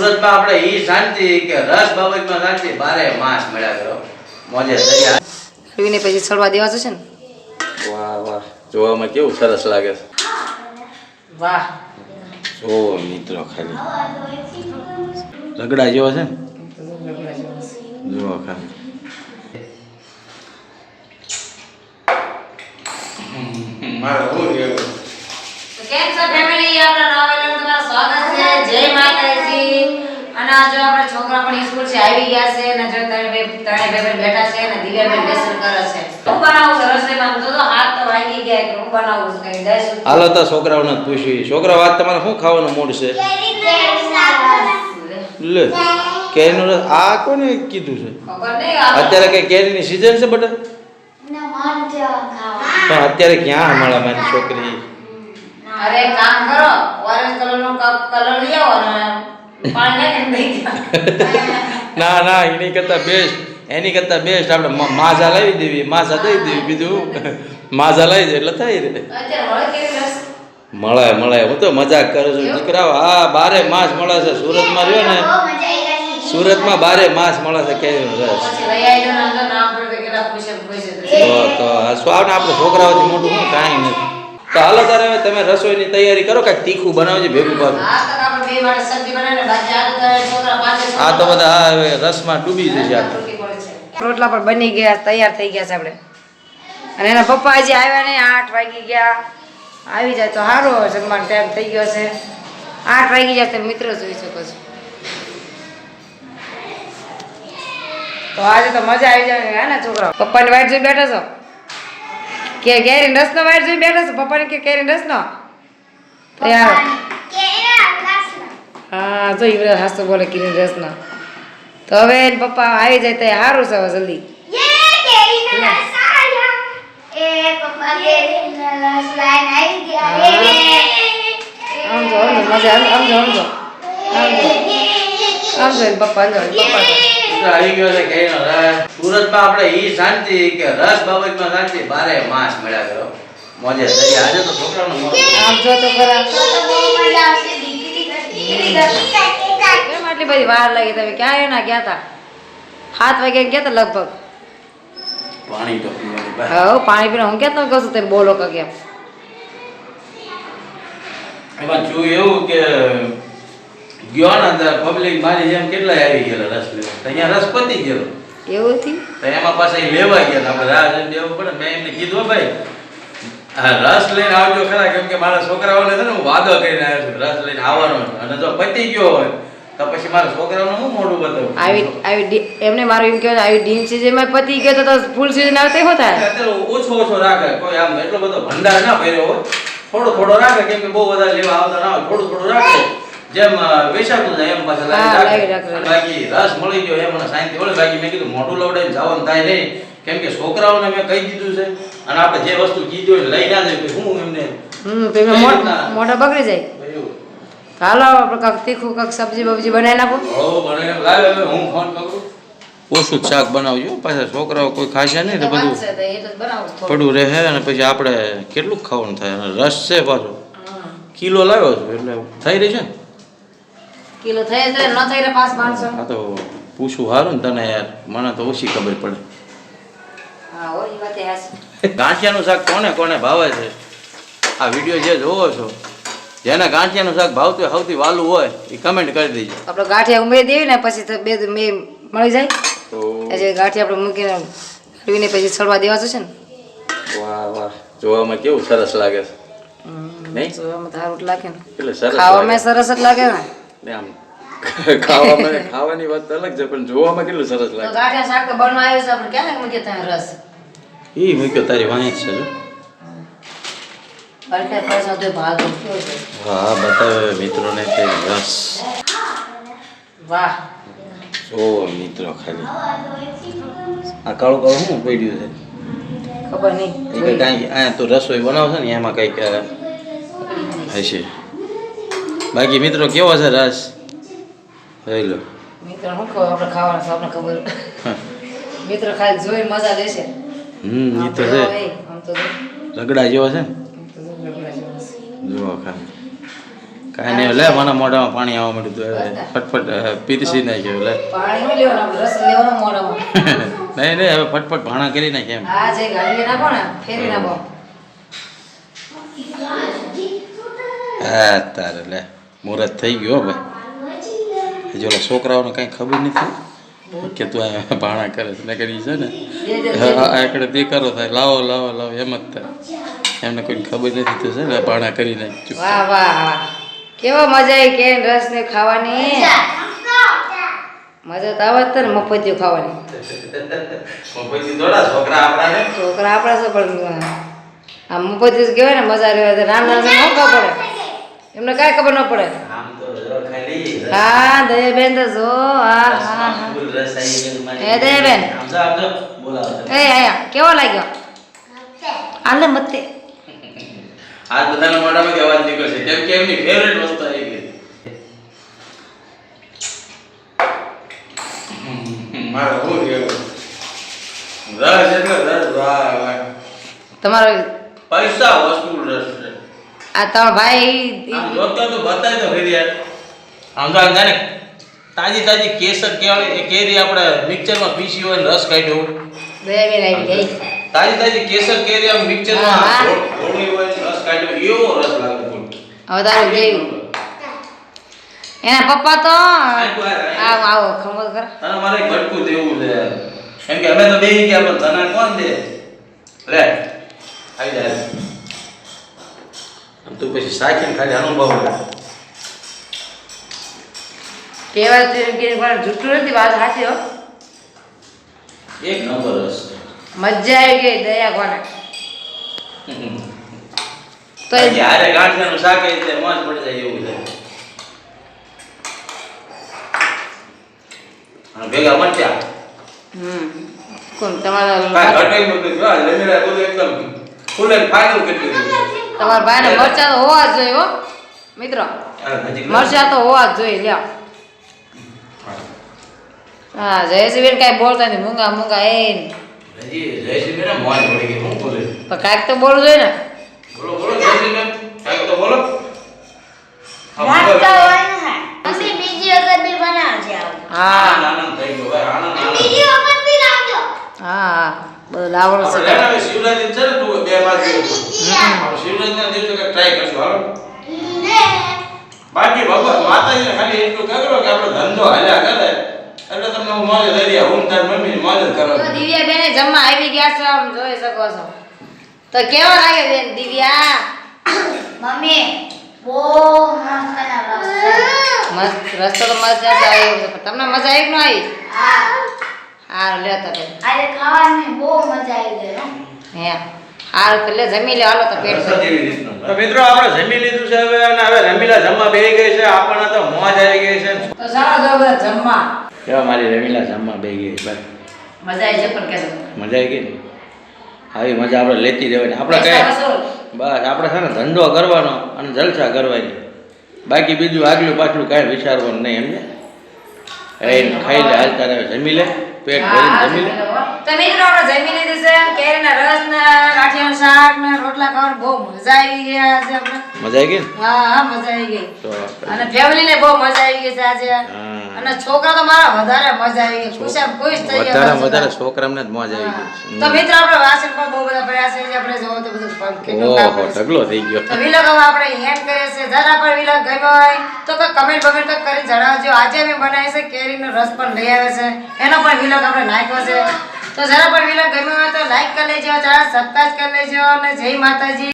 સુરતમાં આપણે ઈ શાંતિ કે રસ બાબતમાં શાંતિ બારે માસ મળ્યા કરો મોજે તૈયાર રવિને પછી છોડવા દેવા જશે ને. વાહ વાહ જોવામાં કેવું સરસ લાગે છે. વાહ જો મિત્રો ખાલી રગડા જેવો છે ને જો ખાલી કેમ છો ફેમિલી, આપણા નવા વિડિયોમાં તમારું સ્વાગત છે. જય માતાજી. અને આ જો આપણા છોકરા પણ સ્કૂલ છે આવી ગયા છે અને જો ત્રણે ભાઈ બેઠા છે અને દિવ્યાબેન લેસન કરે છે. હું બનાવું છું રસોઈમાં તો હાથ તો વાગી ગયા કે હું બનાવું છું કઈ દસ. હાલો તો છોકરાઓને પૂછ્યું છોકરા વાત તમારે શું ખાવાનું મૂડ છે લે કેરીનો રસ આ કોને કીધું છે ખબર નહીં અત્યારે કઈ કેરીની સીઝન છે બટા પણ અત્યારે ક્યાં અમારા મારી છોકરી અરે કામ કરો ઓરેન્જ કલરનો કલર લઈ આવો ને પાણી નાખી દઈ ના ના એની કરતા બેસ્ટ આપણે માઝા લાવી દેવી માઝા દઈ દેવી બીજું માઝા લાવી દે એટલે થાય રે અત્યારે મળે કેવી રસ મળે હું તો મજાક કરું છું દીકરાઓ હા બારે માસ મળે છે સુરતમાં રહ્યો ને સુરતમાં બારે માસ મળે છે કેરીનો રસ પછી લઈ આવજો ને અંદર નામ પડે કેટલા ખુશ તો આ સ્વાદ આપણે છોકરાઓથી મોટું શું કાંઈ નથી તો હાલો તારે હવે તમે રસોઈની તૈયારી કરો કાંઈક તીખું બનાવજો ભેગું પાછું હા તો આપણે બે માટે સબ્જી બનાવીને બાકી આ તો છોકરા પાસે આ તો બધા આ હવે રસમાં ડૂબી જશે આ રોટલા પણ બની ગયા તૈયાર થઈ ગયા છે આપણે અને એના પપ્પા હજી આવ્યા નહીં 8 વાગી ગયા આવી જાય તો સારું હવે જમવાનો ટાઈમ થઈ ગયો છે 8 વાગી જાય તમે મિત્રો જોઈ શકો છો તો આજે તો મજા આવી જાય હે ને છોકરાઓ પપ્પાની વાટ જોઈ બેઠા છો કે કેરી રસનો વાટ જોઈ બેઠા છો પપ્પાને કે કેરી રસનો તૈયાર હા જો ઈવરે હાસ્તો બોલે કેરી રસનો તો હવે પપ્પા આવી જાય તો સારું છે હવે જલ્દી આવી ગયો છે કેરીનો રસ સુરતમાં આપણે ઈ શાંતિ કે રસ બાબતમાં શાંતિ બારે માસ મળ્યા કરો મોજે તૈયાર આજે તો છોકરાઓનો મોજ આમ જો તો ખરા કેમ આટલી બધી વાર લાગી તમે ક્યાં એના ગયા હતા 7 વાગે ગયા હતા લગભગ પાણી તો પીવાની બસ હા પાણી પીને હું ક્યાં કહું છું તમે બોલો કે કેમ એમાં જોયું એવું કે ગયો ને અંદર પબ્લિક મારી જેમ કેટલાય આવી ગયેલા રસ લેવા તો અહીંયા રસ પતી ગયેલો એવું થી તો એમાં પાછા એ લેવા ગયા હતા આપણે રાહ જોઈને દેવું પડે મેં એમને કીધું ભાઈ આ રસ લઈને આવજો ખરા કેમ કે મારા છોકરાઓને છે ને હું વાદો કરીને આવ્યો છું રસ લઈને આવવાનો અને જો પતી ગયો હોય તો પછી મારા છોકરાઓને હું મોઢું બતાવું આવી એમને મારું એમ કહેવાય આવી ડીમ સીઝનમાં પતી ગયો તો ફૂલ સીઝન આવતી હો થાય અત્યારે ઓછો રાખે કોઈ આમ એટલો બધો ભંડાર ના ભર્યો હોય થોડો રાખે કેમ કે બહુ બધા લેવા આવતા ના હોય થોડું રાખે જેમ વેચાતું જાય એમ પાછા રાખે બાકી રસ મળી ગયો એમ મને શાંતિ મળે બાકી મેં કીધું મોઢું લવડાઈને જવાનું થાય નહીં કેમ કે છોકરાઓને મેં કહી દીધું છે અને આપણે જે વસ્તુ કીધું હોય લઈ ના જાય હું એમને મોઢા બગડી જાય હાલો આપણે કાંક તીખું કાંક સબ્જી બબ્જી બનાવી નાખો બનાવીને લાવે હું ફોન કરું ઓછું શાક બનાવજો પાછા છોકરાઓ કોઈ ખાશે નહીં તો બધું પડું રહે અને પછી આપણે કેટલું ખાવાનું થાય અને રસ છે પાછો કિલો લાવ્યો છું એટલે થઈ રહી છે ને કિલો થઈ જાય ન થઈ રહે 500 હા તો પૂછું સારું ને તને યાર મને તો ઓછી ખબર પડે હા ઓ ઈ વાત હાસી ગાંઠિયાનું શાક કોને ભાવે છે આ વિડીયો જે જોવો છો જેને ગાંઠિયાનું શાક ભાવતું હોય સૌથી વાલું હોય એ કમેન્ટ કરી દેજો આપણે ગાંઠિયા ઉમેરી દેવી ને પછી તો બે મળી જાય તો એટલે ગાંઠિયા આપણે મૂકીને હળવીને પછી છોડવા દેવા જશે ને વાહ જોવામાં કેવું સરસ લાગે છે નહીં જોવામાં સારું લાગે ને એટલે સરસ ખાવામાં સરસ જ લાગે ને આમ ખાવાની વાત અલગ છે પણ જોવામાં કેટલું સરસ તો લાગે ગાંઠિયા શાક તો બનવા આવ્યું છે આપણે ક્યાં મૂકીએ ત્યાં રસ ઈ મૂક્યો તારી વાંચ છે જો અડકે પૈસા તો ભાગ કેવો છે હા બતાવે મિત્રોને તે રસ વાહ જો મિત્રો ખાલી આ કાળું શું પડ્યું છે ખબર નહીં એ કાંઈ આ તો રસોઈ બનાવશે ને એમાં કંઈક હશે બાકી મિત્રો કેવો છે રસ જોઈ લો મિત્ર શું કહો આપણે ખાવાના છે આપણે ખબર મિત્ર ખાલી જોઈને મજા લેશે એ તો છે આમ તો રગડા જેવો છે ને રગડા જેવો છે. જુઓ ખાલી કાંઈ નહીં લે મને મોઢામાં પાણી આવવા માંડ્યું હતું હવે ફટફટ પીરસી નાખ્યો લે પાણી નું લેવાનું આપણે રસ લેવાનો મોઢામાં. નહીં નહીં હવે ફટફટ ભાણા કરી નાખે એમ હા જે ગાડી નાખો ને ફેરી નાખો. હા તારે લે મુહૂર્ત થઈ ગયો ભાઈ હજી ઓલા છોકરાઓને કાંઈ ખબર નથી કે તું આ ભાણા કરે છે ને કરી છે ને આકડે તે કરો થાય લાવો લાવો લાવો એમ જ થાય એમને કોઈ ખબર નથી તો છે ને ભાણા કરી નાખજો વાહ વાહ વાહ કેવો મજા આવી કે રસ ને ખાવાની મજા તો આવે જ ને મફતિયું ખાવાની. છોકરા આપણા છે પણ આ મફતિયું કહેવાય ને મજા રહે નાના નાના ન ખબર પડે એમને કાંઈ ખબર ન પડે. હા દયાબેન તો જો હા હા હા એ દયાબેન એ આયા કેવો લાગ્યો આલે મતે આજ બધાના મોઢામાંથી અવાજ નીકળશે કેમ કે એમની ફેવરેટ વસ્તુ આવી ગઈ મારો હું ગયો રસ એટલે રસ વાહ વાહ તમારો પૈસા વસૂલ રસ છે આ તમારો ભાઈ આમ જોતો તો બતાય તો ફરી યાર આમ તો જાને તાજી તાજી કેસર કેવાય એ કેરી આપણે મિક્સરમાં પીસી હોય ને રસ કાઢ્યો દયાબેન આવી ગઈ તાજી તાજી કેસર કેરી આમ મિક્સરમાં ઘોળવી હોય ને રસ કાઢ્યો એવો રસ લાગે બોલ હવે તારું જેવું એના પપ્પા તો આવો આવો ખમો કર તને મારે એક ભટકું દેવું છે કેમ કે અમે તો બેહી ગયા પણ તને કોણ દે લે આવી જાય આમ તું પછી સાખીને ખાલી અનુભવ લે કેવા તે કે પણ જૂઠું નથી વાત સાચી હો એક નંબર રસ મજા આવી ગઈ દયા કોને તો યારે ગાંઠિયાનું શાક એ રીતે મોજ પડી જાય એવું છે અને ભેગા મરચા કોણ તમારા કાંઈ ઘટે નતું જો આ જમીરા બધું એકદમ ફૂલ એન્ડ ફાઇનલ કરી દીધું તમારા ભાઈને મરચા તો હોવા જ જોઈએ હો મિત્રો મરચા તો હોવા જ જોઈએ લ્યો હા જયશ્રીબેન કાંઈ બોલતા નથી મૂંગા મૂંગા એ હજી જયશ્રીબેન મોજ પડી ગઈ હું બોલે પણ કાંઈક તો બોલવું જોઈએ ને બોલો બોલો જયશ્રીબેન કાંઈક તો બોલો નાસ્તો હોય ને મમ્મી બીજી વખત બી બનાવજે આવું હા આનંદ થઈ ગયો ભાઈ આનંદ બીજી વખત બી લાવજો હા હા બધું લાવવાનું છે આપણે હવે શિવરાત્રી છે ને તું બે બાર દિવસ શિવરાત્રીના દિવસે કંઈક ટ્રાય કરશું હાલો બાકી ભગવાન માતાજીને ખાલી એટલું કરો કે આપણો ધંધો હાલ્યા કરે એટલે તમને હું મોજ લઈ રહ્યા હું તાર મમ્મી મોજ જ કરો તો દિવ્યા બેને જમવા આવી ગયા છો આમ જોઈ શકો છો તો કેવો લાગે બેન દિવ્યા મમ્મી બહુ મસ્ત ના રસ છે મસ્ત રસ્તો તો મજા જ આવી પણ તમને મજા આવી કે ન આવી હા હા લે તો બેન આજે ખાવાની બહુ મજા આવી ગઈ હો હે હાલ એટલે જમી લે હાલો તો પેટ ભરી. તો મિત્રો આપણે જમી લીધું છે હવે અને હવે રમીલા જમવા બેહી ગઈ છે આપણને તો મોજ આવી ગઈ છે તો ચાલો જો બધા જમવા કેવા મારી રમીલા જમવા બેહી ગઈ ભાઈ મજા આવી છે પણ કેસો મજા આવી ગઈ ને આવી મજા આપણે લેતી રહેવાની આપણે કઈ બસ આપણે છે ને ધંધો કરવાનો અને જલસા કરવાની બાકી બીજું આગલું પાછલું કાંઈ વિચારવાનું નહીં એમને એ ખાઈ લે હાલતા રહે જમી લે પેટ ભરીને જમી લે તો મિત્રો આપણે જમી લીધું છે કેરીના રસ ને ગાંઠિયાનું શાક ને રોટલા ખાવાની બહુ મજા આવી ગઈ આજે આપણે મજા આવી ગઈ ને હા હા મજા આવી ગઈ તો આપણે અને ફેમિલી ને બહુ મજા આવી ગઈ છે આજે હા. અને છોકરા તો મારા વધારે મજા આવી ગઈ ખુશ ખુશ થઈ ગયા વધારે છોકરામને જ મોજ આવી ગઈ તો મિત્રો આપણે વાસણ પણ બહુ બધા પડ્યા છે જે આપણે જોવો તો બધું કેટલું કામ ઓહો છે. ઢગલો થઈ ગયો તો વિલોગ હવે આપણે એન્ડ કરીએ છીએ જરા પણ વિલોગ ગમ્યો હોય તો કોઈ કમેન્ટ બમેન્ટ કરી જણાવજો આજે અમે બનાવી છે કેરીનો રસ પણ લઈ આવે છે એનો પણ વિલોગ આપણે નાખ્યો છે તો જરા પણ વિલોગ ગમ્યો હોય તો લાઈક કરી લેજો ચેનલ સબસ્ક્રાઇબ કરી લેજો અને જય માતાજી.